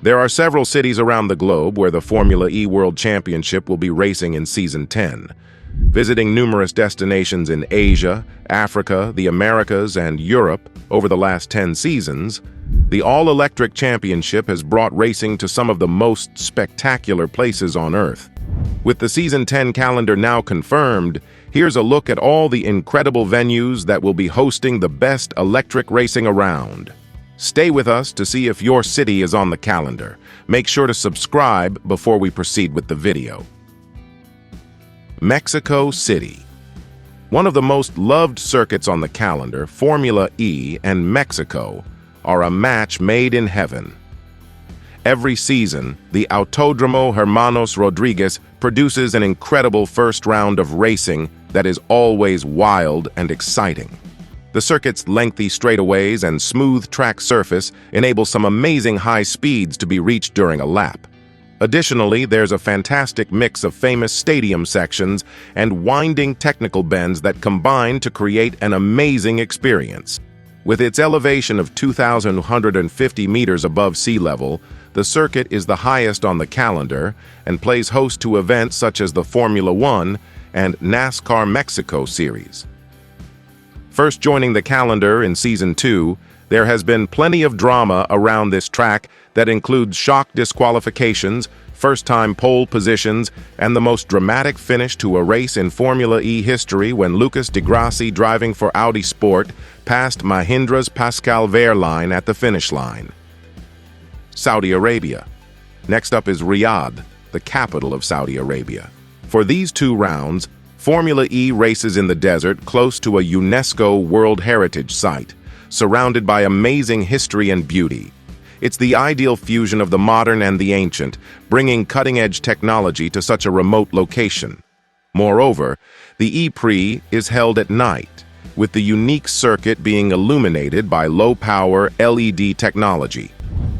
There are several cities around the globe where the Formula E World Championship will be racing in Season 10. Visiting numerous destinations in Asia, Africa, the Americas, and Europe over the last 10 seasons, the all-electric championship has brought racing to some of the most spectacular places on Earth. With the Season 10 calendar now confirmed, here's a look at all the incredible venues that will be hosting the best electric racing around. Stay with us to see if your city is on the calendar. Make sure to subscribe before we proceed with the video. Mexico City. One of the most loved circuits on the calendar, Formula E and Mexico, are a match made in heaven. Every season, the Autódromo Hermanos Rodriguez produces an incredible first round of racing that is always wild and exciting. The circuit's lengthy straightaways and smooth track surface enable some amazing high speeds to be reached during a lap. Additionally, there's a fantastic mix of famous stadium sections and winding technical bends that combine to create an amazing experience. With its elevation of 2,150 meters above sea level, the circuit is the highest on the calendar and plays host to events such as the Formula One and NASCAR Mexico Series. First joining the calendar in Season 2, there has been plenty of drama around this track that includes shock disqualifications, first-time pole positions, and the most dramatic finish to a race in Formula E history when Lucas di Grassi, driving for Audi Sport, passed Mahindra's Pascal Wehrlein at the finish line. Saudi Arabia. Next up is Riyadh, the capital of Saudi Arabia. For these two rounds, Formula E races in the desert close to a UNESCO World Heritage Site, surrounded by amazing history and beauty. It's the ideal fusion of the modern and the ancient, bringing cutting-edge technology to such a remote location. Moreover, the E-Prix is held at night, with the unique circuit being illuminated by low-power LED technology.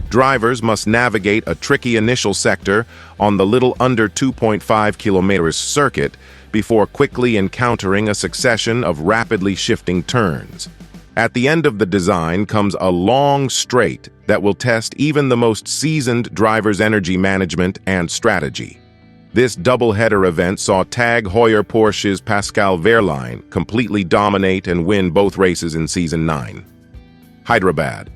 Drivers must navigate a tricky initial sector on the little under 2.5 kilometers circuit before quickly encountering a succession of rapidly shifting turns. At the end of the design comes a long straight that will test even the most seasoned driver's energy management and strategy. This double-header event saw Tag Heuer Porsche's Pascal Wehrlein completely dominate and win both races in Season 9. Hyderabad.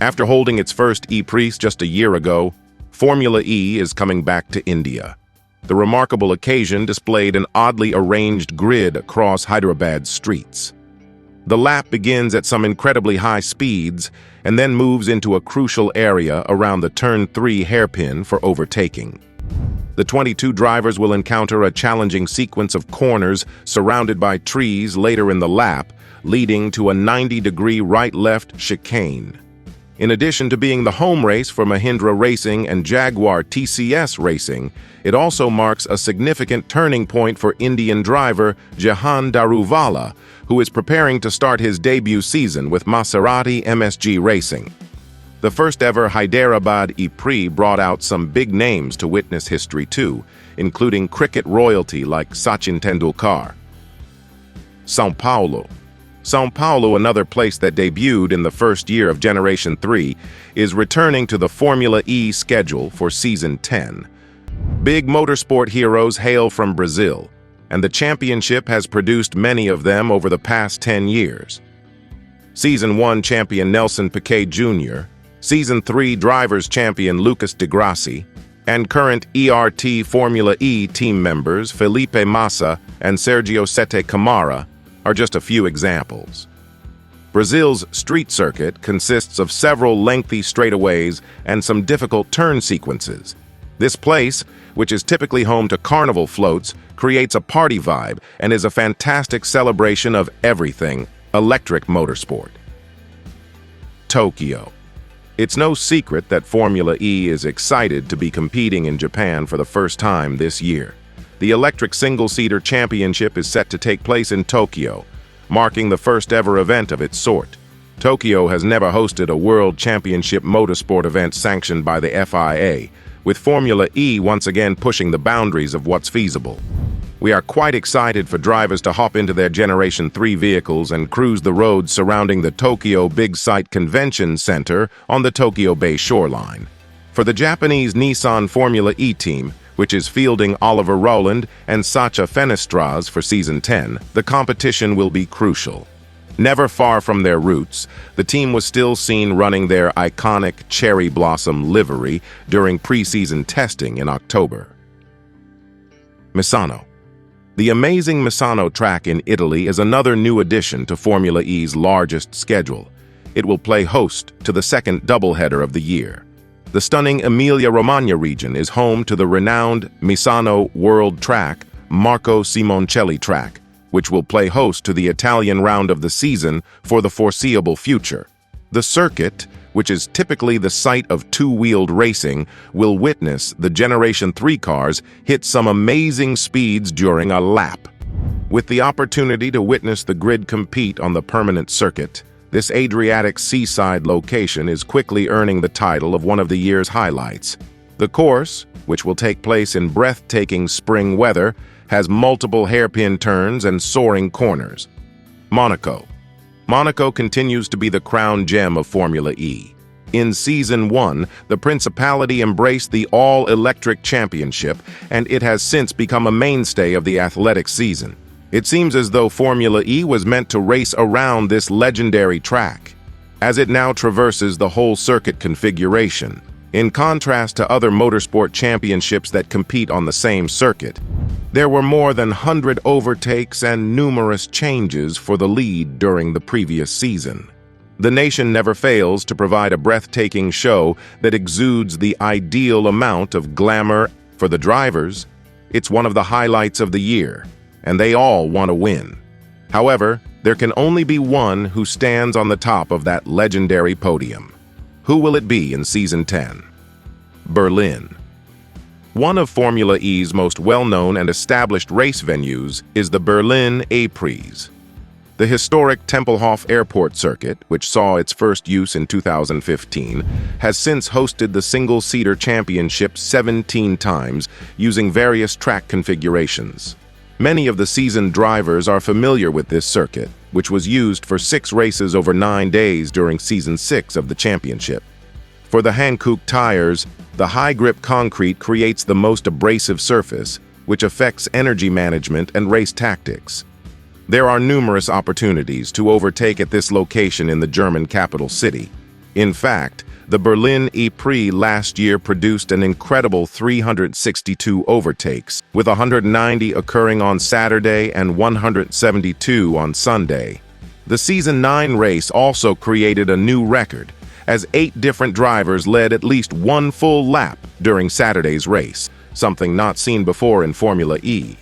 After holding its first E-Prix just a year ago, Formula E is coming back to India. The remarkable occasion displayed an oddly arranged grid across Hyderabad's streets. The lap begins at some incredibly high speeds and then moves into a crucial area around the Turn 3 hairpin for overtaking. The 22 drivers will encounter a challenging sequence of corners surrounded by trees later in the lap, leading to a 90-degree right-left chicane. In addition to being the home race for Mahindra Racing and Jaguar TCS Racing, it also marks a significant turning point for Indian driver Jehan Daruvala, who is preparing to start his debut season with Maserati MSG Racing. The first-ever Hyderabad E-Prix brought out some big names to witness history too, including cricket royalty like Sachin Tendulkar. São Paulo. São Paulo, another place that debuted in the first year of Generation 3, is returning to the Formula E schedule for Season 10. Big motorsport heroes hail from Brazil, and the championship has produced many of them over the past 10 years. Season 1 champion Nelson Piquet Jr., Season 3 drivers champion Lucas di Grassi, and current ERT Formula E team members Felipe Massa and Sergio Sette Camara are just a few examples. Brazil's street circuit consists of several lengthy straightaways and some difficult turn sequences. This place, which is typically home to carnival floats, creates a party vibe and is a fantastic celebration of everything electric motorsport. Tokyo. It's no secret that Formula E is excited to be competing in Japan for the first time this year. The electric single-seater championship is set to take place in Tokyo, marking the first-ever event of its sort. Tokyo has never hosted a World Championship motorsport event sanctioned by the FIA, with Formula E once again pushing the boundaries of what's feasible. We are quite excited for drivers to hop into their Generation 3 vehicles and cruise the roads surrounding the Tokyo Big Sight Convention Center on the Tokyo Bay shoreline. For the Japanese Nissan Formula E team, which is fielding Oliver Rowland and Sacha Fenestraz for Season 10, the competition will be crucial. Never far from their roots, the team was still seen running their iconic cherry blossom livery during pre-season testing in October. Misano. The amazing Misano track in Italy is another new addition to Formula E's largest schedule. It will play host to the second doubleheader of the year. The stunning Emilia-Romagna region is home to the renowned Misano World Track Marco Simoncelli track, which will play host to the Italian round of the season for the foreseeable future. The circuit, which is typically the site of two-wheeled racing, will witness the Generation 3 cars hit some amazing speeds during a lap. With the opportunity to witness the grid compete on the permanent circuit, this Adriatic seaside location is quickly earning the title of one of the year's highlights. The course, which will take place in breathtaking spring weather, has multiple hairpin turns and soaring corners. Monaco. Monaco continues to be the crown gem of Formula E. In Season 1, the Principality embraced the all-electric championship, and it has since become a mainstay of the athletic season. It seems as though Formula E was meant to race around this legendary track, as it now traverses the whole circuit configuration. In contrast to other motorsport championships that compete on the same circuit, there were more than 100 overtakes and numerous changes for the lead during the previous season. The nation never fails to provide a breathtaking show that exudes the ideal amount of glamour. For the drivers, it's one of the highlights of the year, and they all want to win. However, there can only be one who stands on the top of that legendary podium. Who will it be in Season 10? Berlin. One of Formula E's most well-known and established race venues is the Berlin A-Prix. The historic Tempelhof airport circuit, which saw its first use in 2015, has since hosted the single-seater championship 17 times using various track configurations. Many of the seasoned drivers are familiar with this circuit, which was used for 6 races over 9 days during Season 6 of the championship. For the Hankook tires, the high-grip concrete creates the most abrasive surface, which affects energy management and race tactics. There are numerous opportunities to overtake at this location in the German capital city. In fact, the Berlin E-Prix last year produced an incredible 362 overtakes, with 190 occurring on Saturday and 172 on Sunday. The Season 9 race also created a new record, as 8 different drivers led at least one full lap during Saturday's race, something not seen before in Formula E.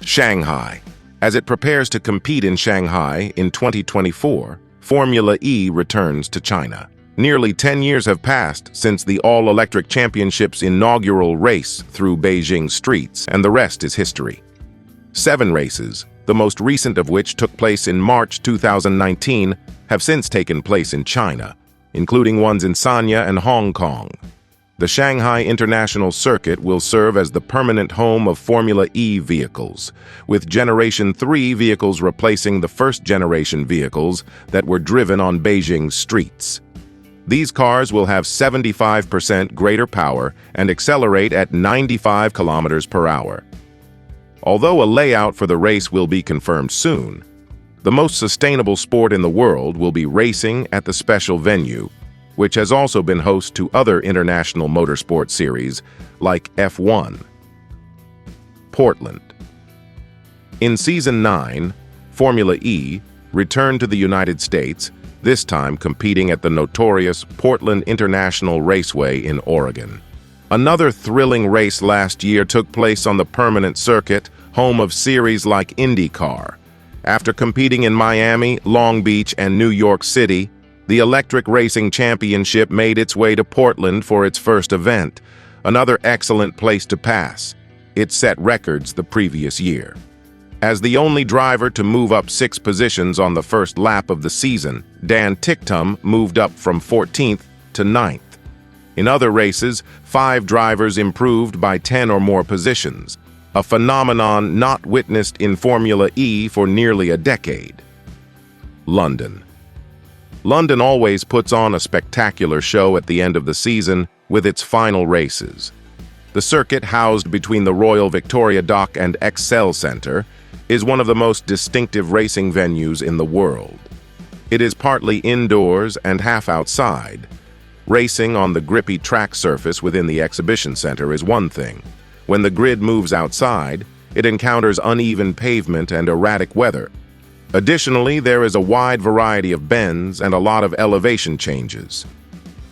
Shanghai. As it prepares to compete in Shanghai in 2024, Formula E returns to China. Nearly 10 years have passed since the all-electric championship's inaugural race through Beijing streets, and the rest is history. 7 races, the most recent of which took place in March 2019, have since taken place in China, including ones in Sanya and Hong Kong. The Shanghai International Circuit will serve as the permanent home of Formula E vehicles, with Generation 3 vehicles replacing the first-generation vehicles that were driven on Beijing's streets. These cars will have 75% greater power and accelerate at 95 kilometers per hour. Although a layout for the race will be confirmed soon, the most sustainable sport in the world will be racing at the special venue, which has also been host to other international motorsport series like F1. Portland. In Season 9, Formula E returned to the United States, this time competing at the notorious Portland International Raceway in Oregon. Another thrilling race last year took place on the permanent circuit, home of series like IndyCar. After competing in Miami, Long Beach, and New York City, the Electric Racing Championship made its way to Portland for its first event, another excellent place to pass. It set records the previous year. As the only driver to move up 6 positions on the first lap of the season, Dan Ticktum moved up from 14th to 9th. In other races, 5 drivers improved by 10 or more positions, a phenomenon not witnessed in Formula E for nearly a decade. London. London always puts on a spectacular show at the end of the season, with its final races. The circuit, housed between the Royal Victoria Dock and Excel Centre, is one of the most distinctive racing venues in the world. It is partly indoors and half outside. Racing on the grippy track surface within the exhibition center is one thing. When the grid moves outside, it encounters uneven pavement and erratic weather. Additionally, there is a wide variety of bends and a lot of elevation changes.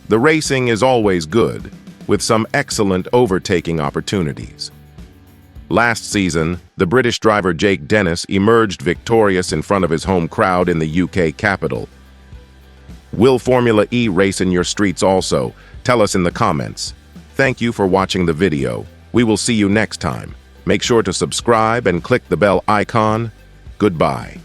The racing is always good, with some excellent overtaking opportunities. Last season, the British driver Jake Dennis emerged victorious in front of his home crowd in the UK capital. Will Formula E race in your streets also? Tell us in the comments. Thank you for watching the video. We will see you next time. Make sure to subscribe and click the bell icon. Goodbye.